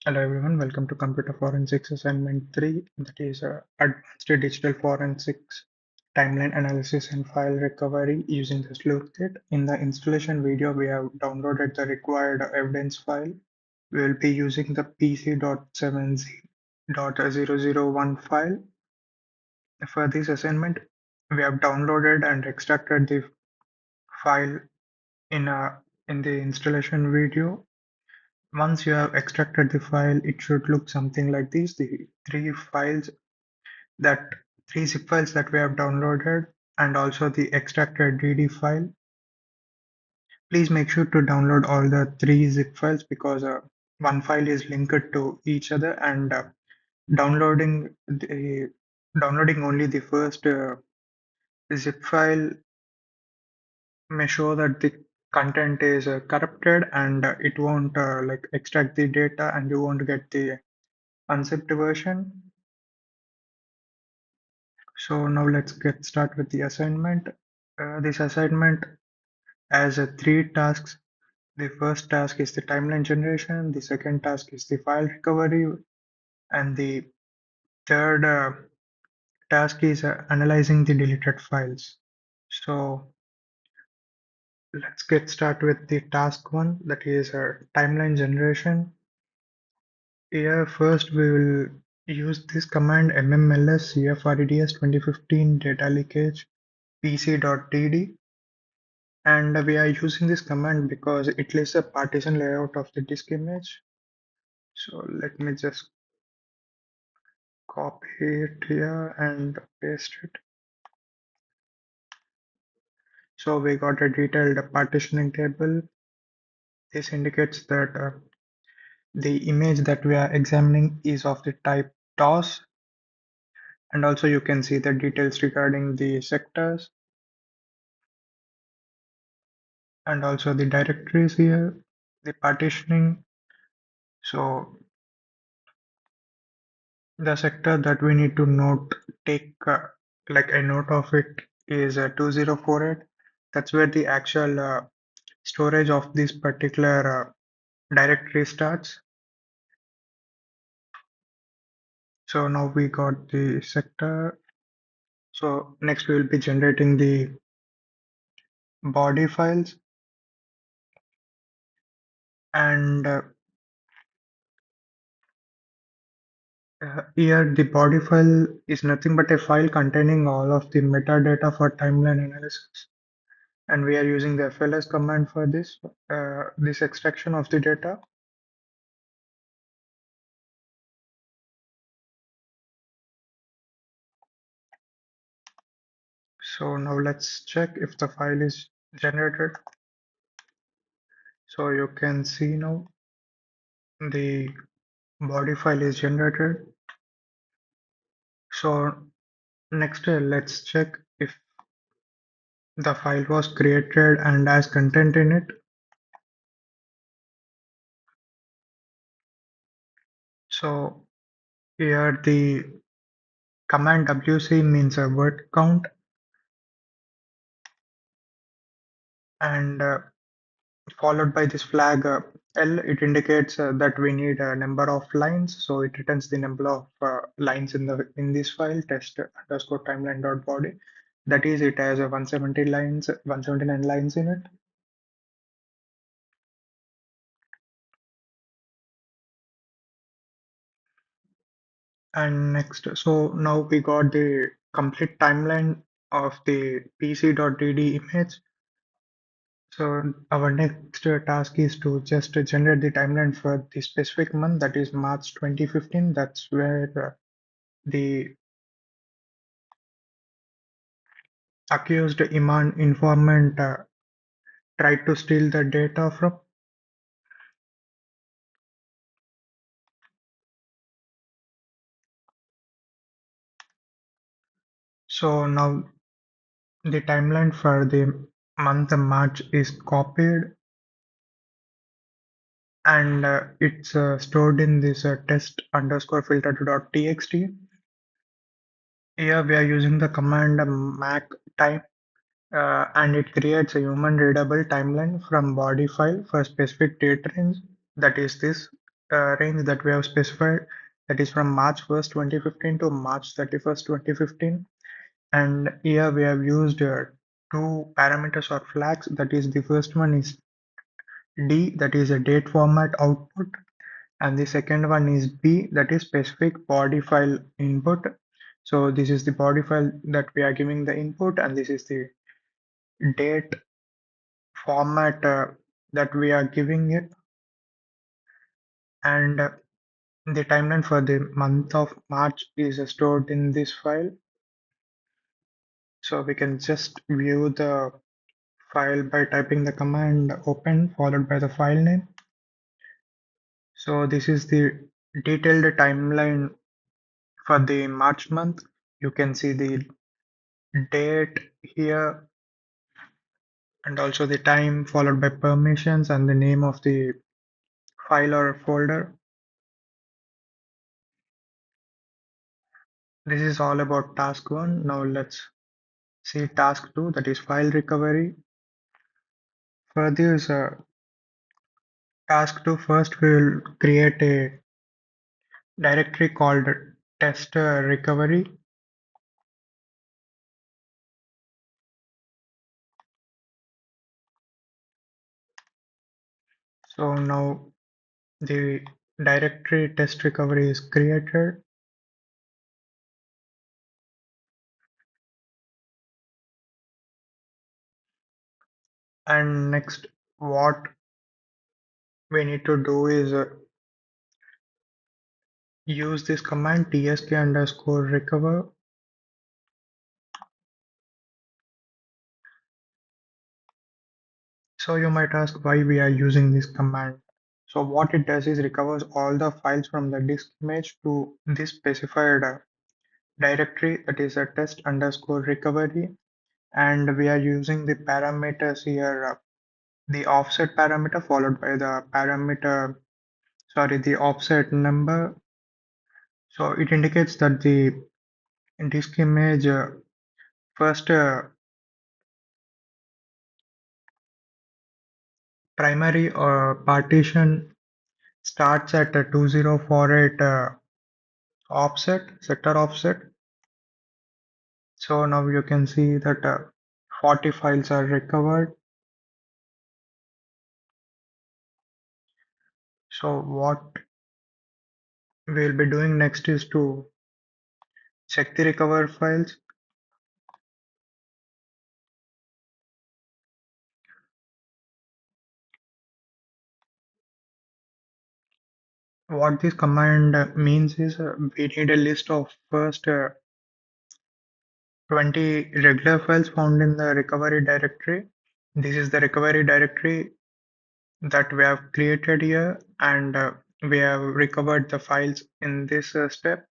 Hello everyone, welcome to Computer Forensics Assignment 3, that is Advanced Digital Forensics Timeline Analysis and File Recovery using the Sleuth kit. In the installation video, we have downloaded the required evidence file. We will be using the pc.7z.001 file. For this assignment, we have downloaded and extracted the file in, in the installation video. Once you have extracted the file, it should look something like this. The that three zip files that we have downloaded and also the extracted DD file. Please make sure to download all the three zip files because one file is linked to each other and downloading the downloading only the first zip file may show that the content is corrupted and it won't like extract the data and you won't get the unzipped version. So now let's get started with the assignment. This assignment has three tasks. The first task is the timeline generation, the second task is the file recovery, and the third task is analyzing the deleted files. So let's get started with the task one, that is timeline generation. Here first we will use this command mmls cfreds 2015 data leakage pc.td. And we are using this command because it lists a partition layout of the disk image. So let me just copy it here and paste it. So we got a detailed partitioning table. This indicates that the image that we are examining is of the type TOS. And also you can see the details regarding the sectors and also the directories here, the partitioning. So the sector that we need to take like a note of it is 2048. That's where the actual storage of this particular directory starts. So now we got the sector. So next we will be generating the body files, and here the body file is nothing but a file containing all of the metadata for timeline analysis. And we are using the FLS command for this extraction of the data. So now let's check if the file is generated. So you can see now the body file is generated. So next let's check if the file was created and has content in it. So here the command wc means a word count, and followed by this flag L, it indicates that we need a number of lines. So it returns the number of lines in this file test underscore timeline dot body. That is, it has 170 lines, 179 lines in it. And next, so now we got the complete timeline of the pc.dd image. So our next task is to just generate the timeline for the specific month, that is March 2015. That's where the accused Iman informant tried to steal the data from. So now the timeline for the month of March is copied, and it's stored in this test underscore filter.txt. Here we are using the command mac time, and it creates a human readable timeline from body file for specific date range, that is this. range that we have specified, that is from March 1st, 2015 to March 31st, 2015. And here we have used two parameters or flags. That is, the first one is D, that is a date format output, and the second one is B, that is specific body file input. So this is the body file that we are giving the input, and this is the date format that we are giving it, and the timeline for the month of March is stored in this file. So we can just view the file by typing the command open followed by the file name. So this is the detailed timeline for the March month. You can see the date here and also the time followed by permissions and the name of the file or folder. This is all about task 1. Now let's see task 2, that is file recovery. For this task 2, first we will create a directory called test recovery. So now the directory test recovery is created, and next what we need to do is use this command tsk underscore recover. So you might ask why we are using this command. So what it does is recovers all the files from the disk image to this specified directory, that is a test underscore recovery, and we are using the parameters here, the offset parameter followed by the parameter, sorry, the offset number. So it indicates that the disk image first primary partition starts at 2048 offset, sector offset. So now you can see that 40 files are recovered. So what we'll be doing next is to check the recovered files. What this command means is we need a list of first 20 regular files found in the recovery directory. This is the recovery directory that we have created here, and we have recovered the files in this step.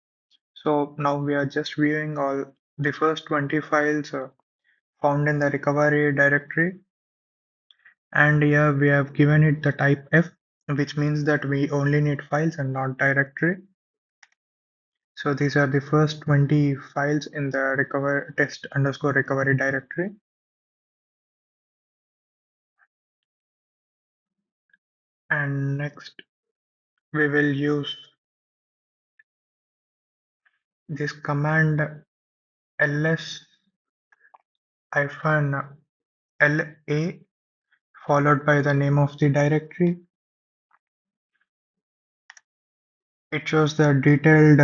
So now we are just viewing all the first 20 files found in the recovery directory, and here we have given it the type F, which means that we only need files and not directory. So these are the first 20 files in the recover test underscore recovery directory. And next we will use this command ls hyphen la followed by the name of the directory. It shows the detailed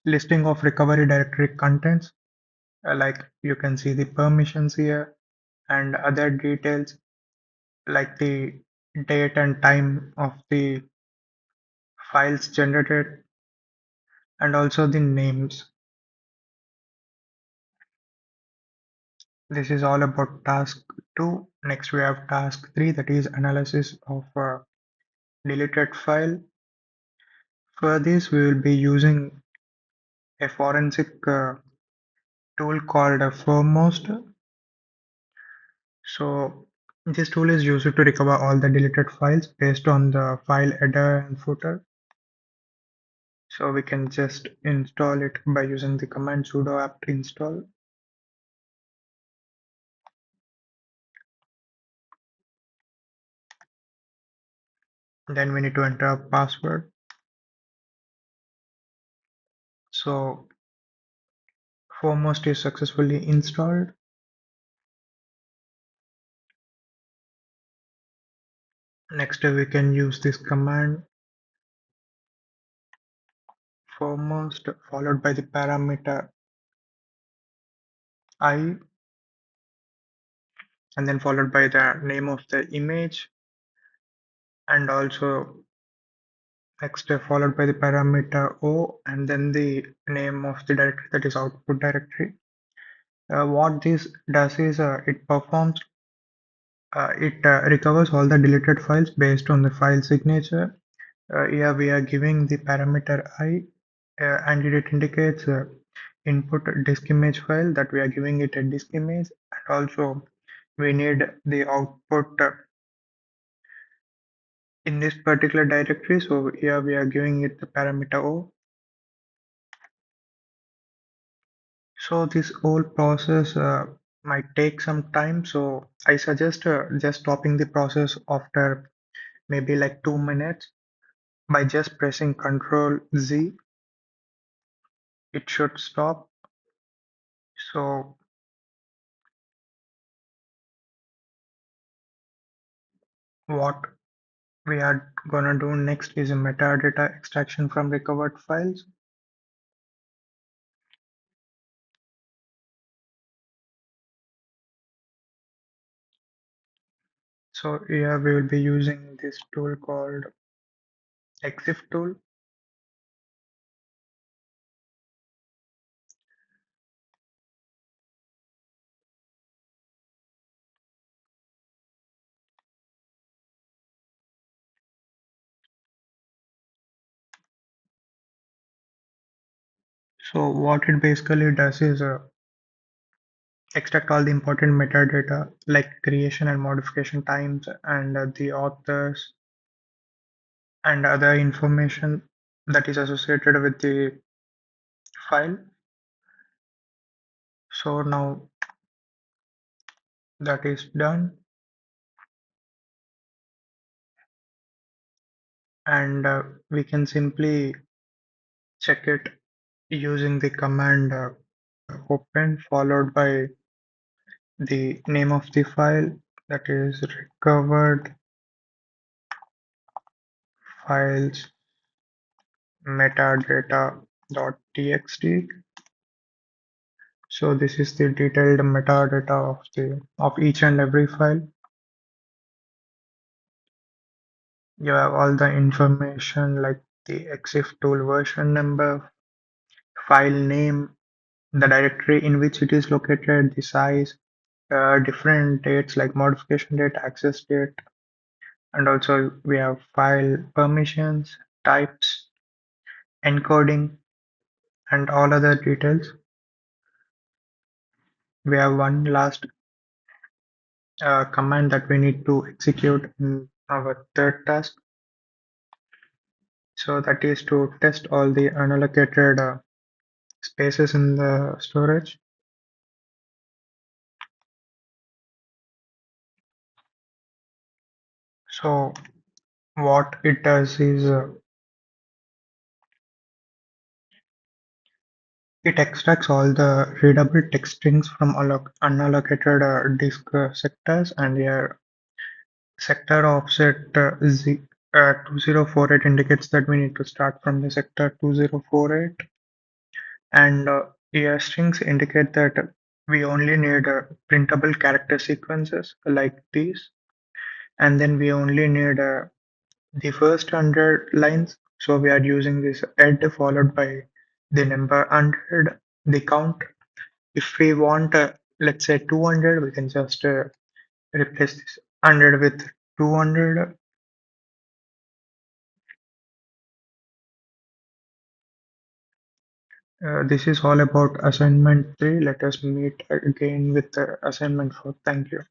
listing of recovery directory contents. Like you can see the permissions here and other details like the date and time of the files generated and also the names. This is all about task 2. Next we have task 3, that is analysis of a deleted file. For this we will be using a forensic tool called Foremost. So this tool is used to recover all the deleted files based on the file header and footer. So we can just install it by using the command sudo apt install. Then we need to enter a password. So foremost is successfully installed. Next we can use this command foremost followed by the parameter I and then followed by the name of the image and also next followed by the parameter O and then the name of the directory, that is output directory. What this does is it recovers all the deleted files based on the file signature. Here we are giving the parameter I and it indicates input disk image file that we are giving it a disk image, and also we need the output in this particular directory. So here we are giving it the parameter O. So this whole process might take some time. So I suggest just stopping the process after maybe like 2 minutes by just pressing Control Z. It should stop. So what we are gonna do next is a metadata extraction from recovered files. So here we will be using this tool called EXIF tool. So what it basically does is extract all the important metadata like creation and modification times and the authors and other information that is associated with the file. So now that is done, and we can simply check it using the command open followed by the name of the file, that is recovered files metadata.txt. So this is the detailed metadata of each and every file. You have all the information like the EXIF tool version number, file name, the directory in which it is located, the size, different dates like modification date, access date, and also we have file permissions, types, encoding, and all other details. We have one last command that we need to execute in our third task. So that is to test all the unallocated spaces in the storage. So what it does is it extracts all the readable text strings from unallocated disk sectors, and your sector offset 2048 indicates that we need to start from the sector 2048, and your strings indicate that we only need printable character sequences like these, and then we only need the first 100 lines. So we are using this head followed by the number 100, the count. If we want, let's say 200, we can just replace this 100 with 200. This is all about assignment 3. Let us meet again with assignment 4. Thank you.